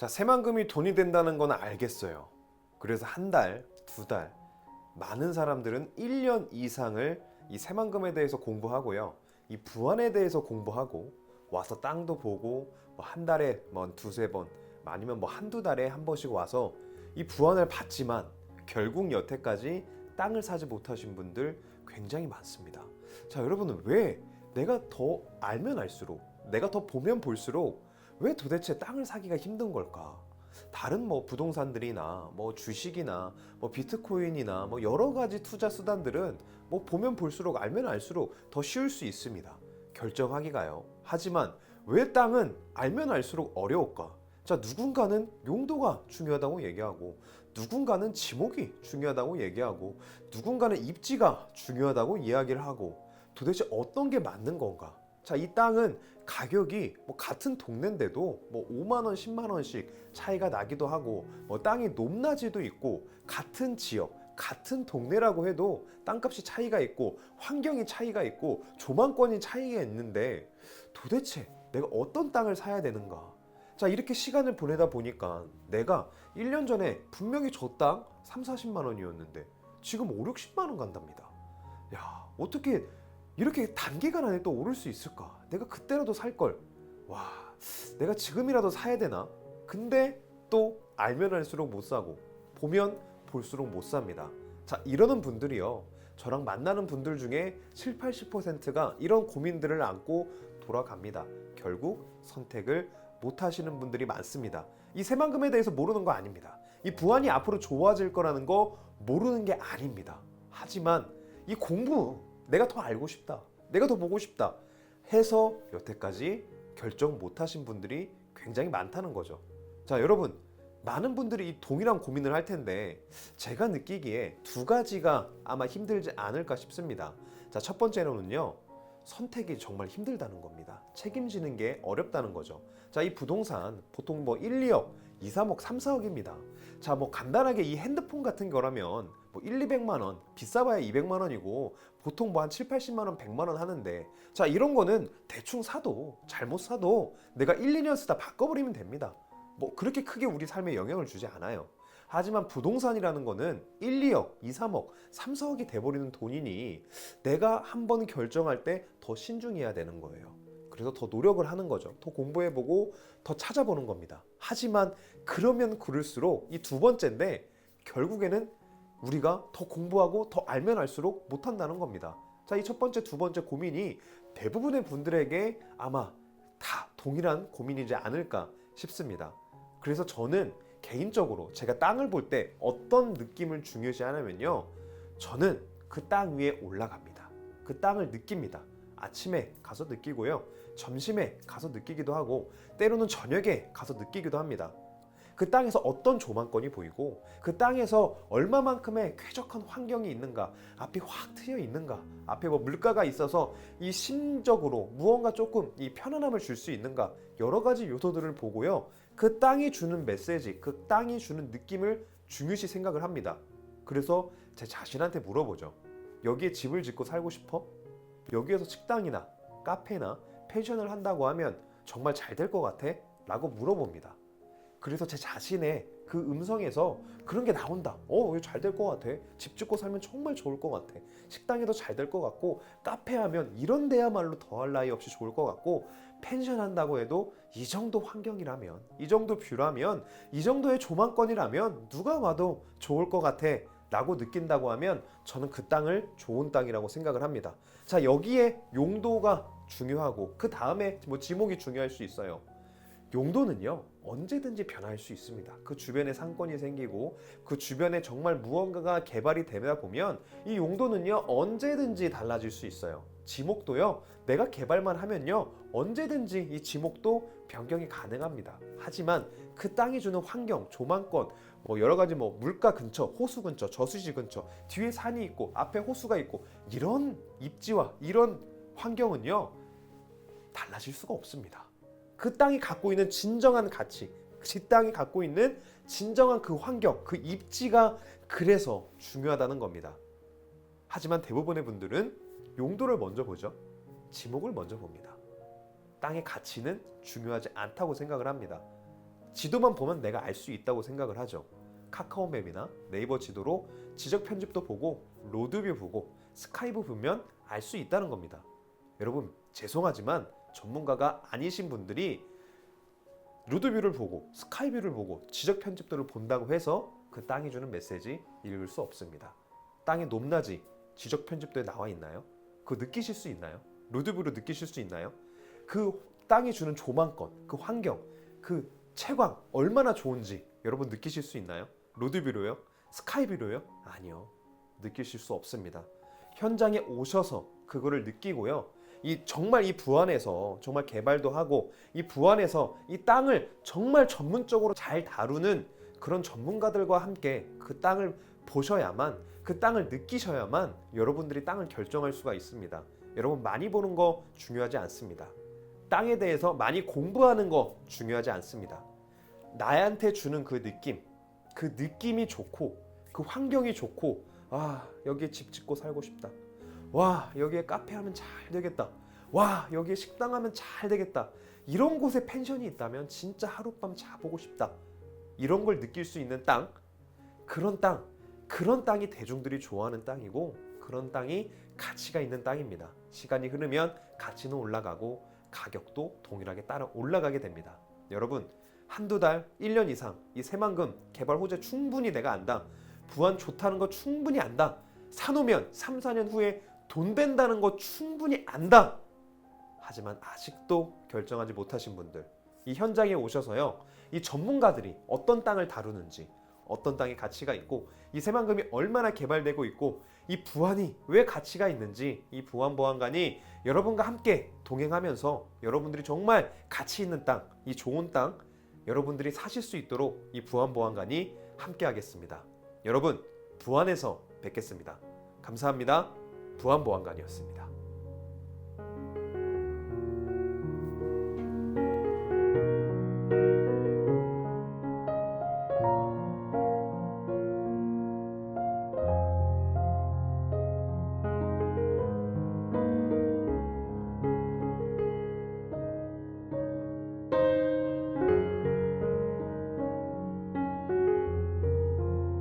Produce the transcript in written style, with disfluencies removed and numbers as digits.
자, 새만금이 돈이 된다는 건 알겠어요. 그래서 한 달, 두 달, 많은 사람들은 1년 이상을 이 새만금에 대해서 공부하고요. 이 부안에 대해서 공부하고 와서 땅도 보고 뭐 한 달에 뭐 두세 번 아니면 뭐 한두 달에 한 번씩 와서 이 부안을 받지만 결국 여태까지 땅을 사지 못하신 분들 굉장히 많습니다. 자, 여러분은 왜 내가 더 알면 알수록, 내가 더 보면 볼수록 왜 도대체 땅을 사기가 힘든 걸까? 다른 뭐 부동산들이나 뭐 주식이나 뭐 비트코인이나 뭐 여러 가지 투자 수단들은 뭐 보면 볼수록 알면 알수록 더 쉬울 수 있습니다. 결정하기가요. 하지만 왜 땅은 알면 알수록 어려울까? 자, 누군가는 용도가 중요하다고 얘기하고, 누군가는 지목이 중요하다고 얘기하고, 누군가는 입지가 중요하다고 이야기를 하고, 도대체 어떤 게 맞는 건가? 자, 이 땅은 가격이 뭐 같은 동네인데도 뭐 5만 원, 10만 원씩 차이가 나기도 하고, 뭐 땅이 높낮이도 있고, 같은 지역, 같은 동네라고 해도 땅값이 차이가 있고, 환경이 차이가 있고, 조망권이 차이가 있는데 도대체 내가 어떤 땅을 사야 되는가? 자, 이렇게 시간을 보내다 보니까 내가 1년 전에 분명히 저 땅 3, 40만 원이었는데 지금 5, 60만 원 간답니다. 야, 어떻게 이렇게 단기간 안에 또 오를 수 있을까? 내가 그때라도 살 걸. 와, 내가 지금이라도 사야 되나? 근데 또 알면 알수록 못 사고 보면 볼수록 못 삽니다. 자, 이러는 분들이요, 저랑 만나는 분들 중에 7, 80%가 이런 고민들을 안고 돌아갑니다. 결국 선택을 못 하시는 분들이 많습니다. 이 새만금에 대해서 모르는 거 아닙니다. 이 부안이 앞으로 좋아질 거라는 거 모르는 게 아닙니다. 하지만 이 공부, 내가 더 알고 싶다, 내가 더 보고 싶다 해서 여태까지 결정 못 하신 분들이 굉장히 많다는 거죠. 자, 여러분, 많은 분들이 이 동일한 고민을 할 텐데 제가 느끼기에 두 가지가 아마 힘들지 않을까 싶습니다. 자, 첫 번째로는요, 선택이 정말 힘들다는 겁니다. 책임지는 게 어렵다는 거죠. 자, 이 부동산 보통 뭐 1, 2억, 2, 3억, 3, 4억입니다. 자, 뭐 간단하게 이 핸드폰 같은 거라면 뭐 1, 200만 원, 비싸봐야 200만 원이고 보통 뭐 한 7, 80만 원, 100만 원 하는데, 자, 이런 거는 대충 사도 잘못 사도 내가 1, 2년 쓰다 바꿔버리면 됩니다. 뭐 그렇게 크게 우리 삶에 영향을 주지 않아요. 하지만 부동산이라는 거는 1, 2억, 2, 3억, 3, 4억이 돼버리는 돈이니 내가 한번 결정할 때 더 신중해야 되는 거예요. 그래서 더 노력을 하는 거죠. 더 공부해보고 더 찾아보는 겁니다. 하지만 그러면 그럴수록 이 두 번째인데 결국에는 우리가 더 공부하고 더 알면 알수록 못한다는 겁니다. 자, 이 첫 번째, 두 번째 고민이 대부분의 분들에게 아마 다 동일한 고민이지 않을까 싶습니다. 그래서 저는 개인적으로 제가 땅을 볼 때 어떤 느낌을 중요시 하냐면요, 저는 그 땅 위에 올라갑니다. 그 땅을 느낍니다. 아침에 가서 느끼고요, 점심에 가서 느끼기도 하고, 때로는 저녁에 가서 느끼기도 합니다. 그 땅에서 어떤 조망권이 보이고, 그 땅에서 얼마만큼의 쾌적한 환경이 있는가, 앞이 확 트여 있는가, 앞에 뭐 물가가 있어서 이 심적으로 무언가 조금 이 편안함을 줄 수 있는가, 여러 가지 요소들을 보고요, 그 땅이 주는 메시지, 그 땅이 주는 느낌을 중요시 생각을 합니다. 그래서 제 자신한테 물어보죠. 여기에 집을 짓고 살고 싶어? 여기에서 식당이나 카페나 펜션을 한다고 하면 정말 잘 될 것 같아? 라고 물어봅니다. 그래서 제 자신의 그 음성에서 그런 게 나온다. 이거 잘 될 것 같아. 집 짓고 살면 정말 좋을 것 같아. 식당에도 잘 될 것 같고, 카페 하면 이런 데야말로 더할 나위 없이 좋을 것 같고, 펜션 한다고 해도 이 정도 환경이라면, 이 정도 뷰라면, 이 정도의 조망권이라면 누가 와도 좋을 것 같아 라고 느낀다고 하면 저는 그 땅을 좋은 땅이라고 생각을 합니다. 자, 여기에 용도가 중요하고 그 다음에 뭐 지목이 중요할 수 있어요. 용도는요, 언제든지 변할 수 있습니다. 그 주변에 상권이 생기고 그 주변에 정말 무언가가 개발이 되다 보면 이 용도는요, 언제든지 달라질 수 있어요. 지목도요, 내가 개발만 하면요, 언제든지 이 지목도 변경이 가능합니다. 하지만 그 땅이 주는 환경, 조망권, 뭐 여러 가지 뭐 물가 근처, 호수 근처, 저수지 근처, 뒤에 산이 있고 앞에 호수가 있고, 이런 입지와 이런 환경은요, 달라질 수가 없습니다. 그 땅이 갖고 있는 진정한 가치, 그 땅이 갖고 있는 진정한 그 환경, 그 입지가 그래서 중요하다는 겁니다. 하지만 대부분의 분들은 용도를 먼저 보죠. 지목을 먼저 봅니다. 땅의 가치는 중요하지 않다고 생각을 합니다. 지도만 보면 내가 알 수 있다고 생각을 하죠. 카카오맵이나 네이버 지도로 지적 편집도 보고 로드뷰 보고 스카이브 보면 알 수 있다는 겁니다. 여러분 죄송하지만 전문가가 아니신 분들이 로드뷰를 보고 스카이뷰를 보고 지적 편집도를 본다고 해서 그 땅이 주는 메시지 읽을 수 없습니다. 땅의 높낮이 지적 편집도에 나와 있나요? 그거 느끼실 수 있나요? 로드뷰로 느끼실 수 있나요? 그 땅이 주는 조망권, 그 환경, 그 채광 얼마나 좋은지 여러분 느끼실 수 있나요? 로드뷰로요? 스카이뷰로요? 아니요. 느끼실 수 없습니다. 현장에 오셔서 그거를 느끼고요. 정말 이 부안에서 정말 개발도 하고 이 부안에서 이 땅을 정말 전문적으로 잘 다루는 그런 전문가들과 함께 그 땅을 보셔야만, 그 땅을 느끼셔야만 여러분들이 땅을 결정할 수가 있습니다. 여러분 많이 보는 거 중요하지 않습니다. 땅에 대해서 많이 공부하는 거 중요하지 않습니다. 나한테 주는 그 느낌이 좋고 그 환경이 좋고, 아 여기에 집 짓고 살고 싶다. 와 여기에 카페 하면 잘 되겠다. 와 여기에 식당 하면 잘 되겠다. 이런 곳에 펜션이 있다면 진짜 하룻밤 자보고 싶다. 이런 걸 느낄 수 있는 땅, 그런 땅이 대중들이 좋아하는 땅이고, 그런 땅이 가치가 있는 땅입니다. 시간이 흐르면 가치는 올라가고 가격도 동일하게 따라 올라가게 됩니다. 여러분 한두 달, 1년 이상 이 새만금 개발 호재 충분히 내가 안다. 부안 좋다는 거 충분히 안다. 사놓으면 3, 4년 후에 돈 된다는 거 충분히 안다. 하지만 아직도 결정하지 못하신 분들, 이 현장에 오셔서요, 이 전문가들이 어떤 땅을 다루는지, 어떤 땅이 가치가 있고 이 새만금이 얼마나 개발되고 있고 이 부안이 왜 가치가 있는지, 이 부안보안관이 여러분과 함께 동행하면서 여러분들이 정말 가치 있는 땅, 이 좋은 땅 여러분들이 사실 수 있도록 이 부안보안관이 함께 하겠습니다. 여러분 부안에서 뵙겠습니다. 감사합니다. 부안보안관이었습니다.